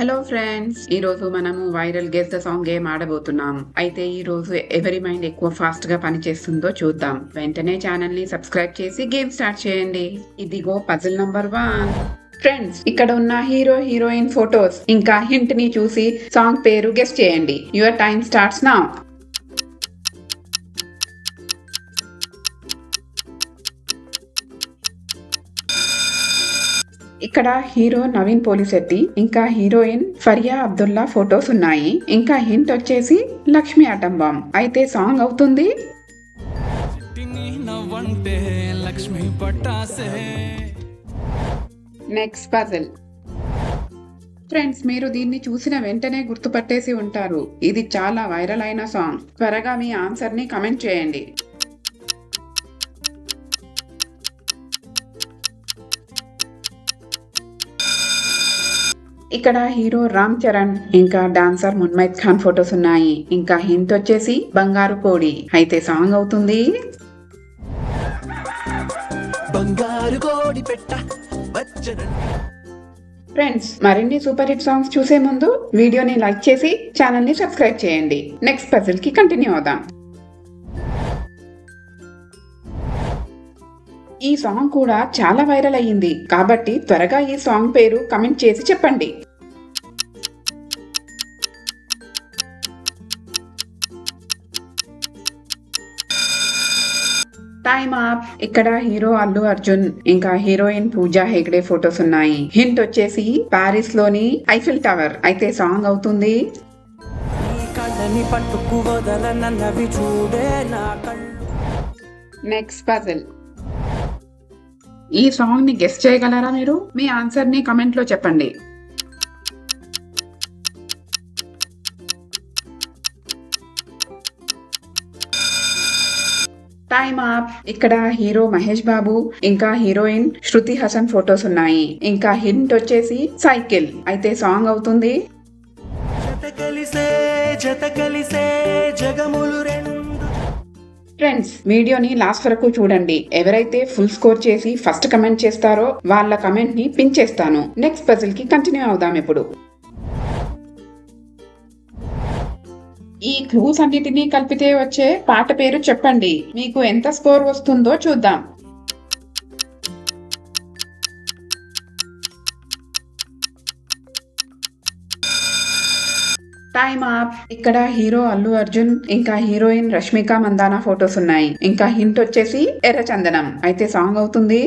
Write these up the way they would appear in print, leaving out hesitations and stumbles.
Hello friends, ఈ రోజు మనము viral guess the song game ఆడబోతున్నాం. అయితే ఈ రోజు ఎవరి మైండ్ ఎక్కువ ఫాస్ట్ గా పనిచేస్తుందో చూద్దాం. వెంటనే ఛానల్ ని సబ్స్క్రైబ్ చేసి గేమ్ స్టార్ట్ చేయండి. ఇదిగో పజిల్ నంబర్ 1. ఫ్రెండ్స్, ఇక్కడ ఉన్న హీరో హీరోయిన్ ఫోటోస్ ఇంకా హింట్ ని చూసి సాంగ్ పేరు గెస్ చేయండి. Your time starts now. ఇక్కడ హీరో నవీన్ పోలిశెట్టి ఇంకా హీరోయిన్ ఫరియా అబ్దుల్లా ఫొటోస్ ఉన్నాయి. ఇంకా హింట్ వచ్చేసి లక్ష్మి అటంబాం. అయితే సాంగ్ అవుతుంది నెక్స్ట్ పజిల్. ఫ్రెండ్స్, మీరు దీన్ని చూసిన వెంటనే గుర్తుపట్టేసి ఉంటారు. ఇది చాలా వైరల్ అయిన సాంగ్. త్వరగా మీ ఆన్సర్ ని కమెంట్ చేయండి. ఇక్కడ హీరో రామ్ చరణ్ ఇంకా డాన్సర్ మున్మైత్ ఖాన్ ఫొటోస్ ఉన్నాయి. ఇంకా హింట్ వచ్చేసి బంగారు కోడి. అయితే సాంగ్ అవుతుంది బంగారు కోడి పెట్ట. ఫ్రెండ్స్, మరిన్ని సూపర్ హిట్ సాంగ్స్ చూసే ముందు వీడియోని లైక్ చేసి ఛానల్ ని సబ్స్క్రైబ్ చేయండి. నెక్స్ట్ పజిల్ కి కంటిన్యూ అవుదాం. ఈ సాంగ్ కూడా చాలా వైరల్ అయ్యింది కాబట్టి త్వరగా ఈ సాంగ్ పేరు కమెంట్ చేసి చెప్పండి. Time up. ఇక్కడ హీరో అల్లు అర్జున్ ఇంకా హీరోయిన్ పూజా హెగ్డే ఫొటోస్ ఉన్నాయి. హింట్ వచ్చేసి పారిస్ లోని ఐఫిల్ టవర్. అయితే సాంగ్ అవుతుంది నెక్స్ట్ పజిల్. ఈ సాంగ్ ని గెస్ చేయగలరా మీరు? మీ ఆన్సర్ ని కమెంట్ లో చెప్పండి. Time up. ఇక్కడ హీరో మహేష్ బాబు ఇంకా హీరోయిన్ శృతి హాసన్ ఫొటోస్ ఉన్నాయి. ఇంకా హింట్ వచ్చేసి సైకిల్. అయితే సాంగ్ అవుతుంది ఫ్రెండ్స్, వీడియోని లాస్ట్ వరకు చూడండి. ఎవరైతే ఫుల్ స్కోర్ చేసి ఫస్ట్ కమెంట్ చేస్తారో వాళ్ళ కమెంట్ ని పిన్ చేస్తాను. నెక్స్ట్ పజిల్ కి కంటిన్యూ అవుదాం. ఇప్పుడు ఈ క్లూస్ అన్నిటినీ కలిపితే వచ్చే పాట పేరు చెప్పండి. మీకు ఎంత స్కోర్ వస్తుందో చూద్దాం. Time up. ఇక్కడ హీరో అల్లు అర్జున్ ఇంకా హీరోయిన్ రష్మిక మందానా ఫొటోస్ ఉన్నాయి. ఇంకా హింట్ వచ్చేసి ఎర్రచందనం. అయితే సాంగ్ అవుతుంది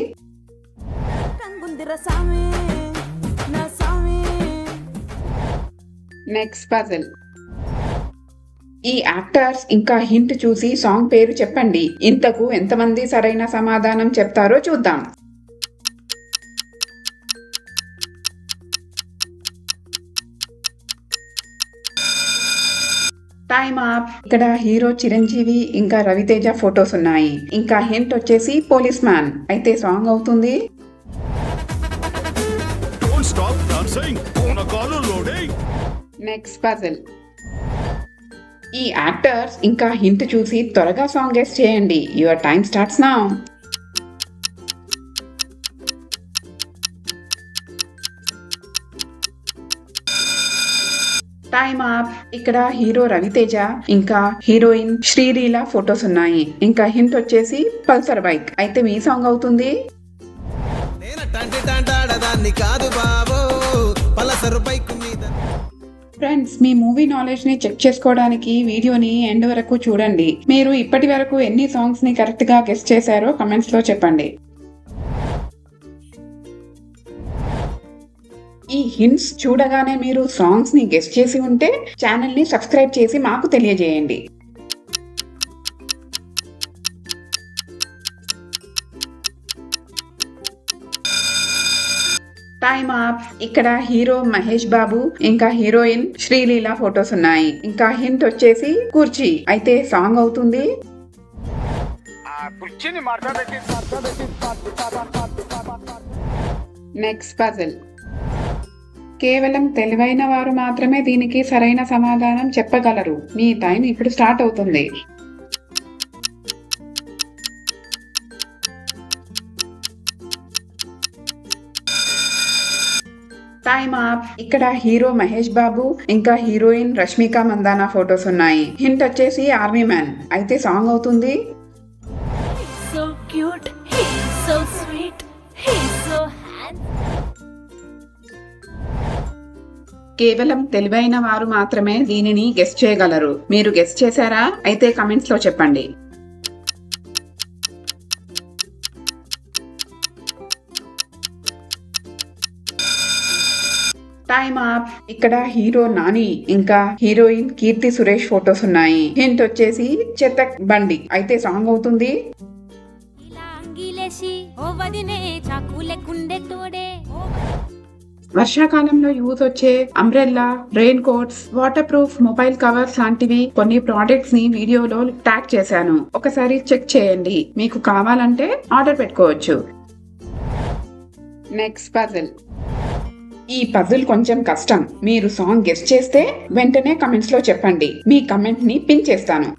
నెక్స్ట్ పజిల్. ఈ యాక్టర్స్ ఇంకా హింట్ చూసి సాంగ్ పేరు చెప్పండి. ఇంతకు ఎంతమంది సరైన సమాధానం చెప్తారో చూద్దాం. Time up. ఇక్కడ హీరో చిరంజీవి ఇంకా రవితేజ ఫొటోస్ ఉన్నాయి. ఇంకా హింట్ వచ్చేసి పోలీస్ మ్యాన్. అయితే సాంగ్ అవుతుంది నెక్స్ట్ పజిల్. ఈ యాక్టర్స్ ఇంకా హింట్ చూసి త్వరగా సాంగ్ గెస్ చేయండి. Your time starts now. Time up. ఇక్కడ హీరో రవితేజ ఇంకా హీరోయిన్ శ్రీలీల ఫొటోస్ ఉన్నాయి. ఇంకా హింట్ వచ్చేసి పల్సర్ బైక్. అయితే మీ సాంగ్ అవుతుంది ఫ్రెండ్స్, మీ మూవీ నాలెడ్జ్ ని చెక్ చేసుకోవడానికి వీడియోని ఎండ్ వరకు చూడండి. మీరు ఇప్పటి వరకు ఎన్ని సాంగ్స్ ని కరెక్ట్ గా గెస్ చేశారో కమెంట్స్ లో చెప్పండి. ఈ హింట్స్ చూడగానే మీరు సాంగ్స్ ని గెస్ చేసి ఉంటే ఛానల్ ని సబ్స్క్రైబ్ చేసి మాకు తెలియజేయండి. Time up. ఇక్కడ హీరో మహేష్ బాబు ఇంకా హీరోయిన్ శ్రీలీల ఫొటోస్ ఉన్నాయి. ఇంకా హింట్ వచ్చేసి కుర్చీ. అయితే సాంగ్ అవుతుంది నెక్స్ట్ పజిల్. కేవలం తెలివైన వారు మాత్రమే దీనికి సరైన సమాధానం చెప్పగలరు. మీ టైం ఇప్పుడు స్టార్ట్ అవుతుంది. Time up. ఇక్కడ హీరో మహేష్ బాబు ఇంకా హీరోయిన్ రష్మిక మందానా ఫొటోస్ ఉన్నాయి. హింట్ వచ్చేసి ఆర్మీ మ్యాన్. అయితే సాంగ్ అవుతుంది So cute, he's so sweet, he's so handsome. కేవలం తెలివైన వారు మాత్రమే దీనిని గెస్ చేయగలరు. మీరు గెస్ చేశారా? అయితే కమెంట్స్ లో చెప్పండి. Time up. ఇక్కడ హీరో నాని ఇంకా హీరోయిన్ కీర్తి సురేష్ ఫొటోస్ ఉన్నాయి. హింట్ వచ్చేసి చెతక్ బండి. అయితే సాంగ్ అవుతుంది ఇలా అంగిలేసి ఓ వదినే చాకులే గుండె తోడే వర్షాకాలంలో యూజ్ వచ్చే umbrella, rain coats, water proof mobile covers లాంటివి కొన్ని ప్రోడక్ట్స్ ని వీడియోలో ట్యాగ్ చేశాను. ఒకసారి చెక్ చేయండి. మీకు కావాలంటే ఆర్డర్ పెట్టుకోవచ్చు. Next puzzle. ఈ పజిల్ కొంచెం కష్టం. మీరు సాంగ్ గెస్ చేస్తే వెంటనే కమెంట్స్ లో చెప్పండి. మీ కమెంట్ ని పిన్ చేస్తాను.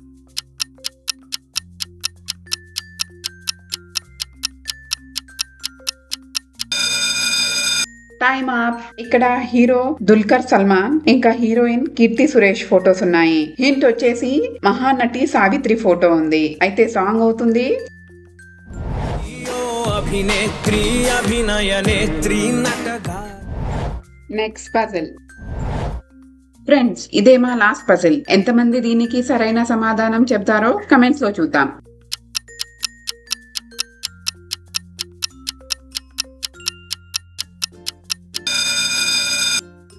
Time up. ఇక్కడ హీరో దుల్కర్ సల్మాన్ ఇంకా హీరోయిన్ కీర్తి సురేష్ ఫొటోస్ ఉన్నాయి. హింట్ వచ్చేసి మహానటి సావిత్రి ఫోటో ఉంది. అయితే సాంగ్ అవుతుంది అభినేత్రి అభినయనేత్రి నటగా. Next puzzle. ఫ్రెండ్స్, ఇదే మా లాస్ట్ పజిల్. ఎంతమంది దీనికి సరైన సమాధానం చెప్తారో కమెంట్స్ లో చూద్దాం.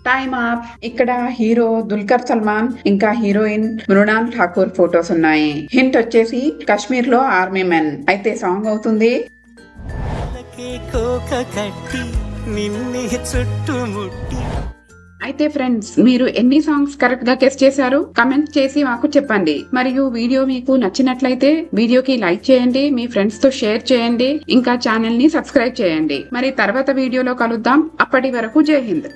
Time up. ఇక్కడ హీరో దుల్కర్ సల్మాన్ ఇంకా హీరోయిన్ మృణాల్ ఠాకూర్ ఫొటోస్ ఉన్నాయి. హింట్ వచ్చేసి కాశ్మీర్ లో ఆర్మీ మెన్. అయితే సాంగ్ అవుతుంది అయితే ఫ్రెండ్స్, మీరు ఎన్ని సాంగ్స్ కరెక్ట్ గా గెస్ చేశారు కమెంట్ చేసి మాకు చెప్పండి. మరియు వీడియో మీకు నచ్చినట్లయితే వీడియోకి లైక్ చేయండి, మీ ఫ్రెండ్స్ తో షేర్ చేయండి, ఇంకా ఛానల్ ని సబ్స్క్రైబ్ చేయండి. మరి తర్వాత వీడియోలో కలుద్దాం. అప్పటి వరకు జై హింద్.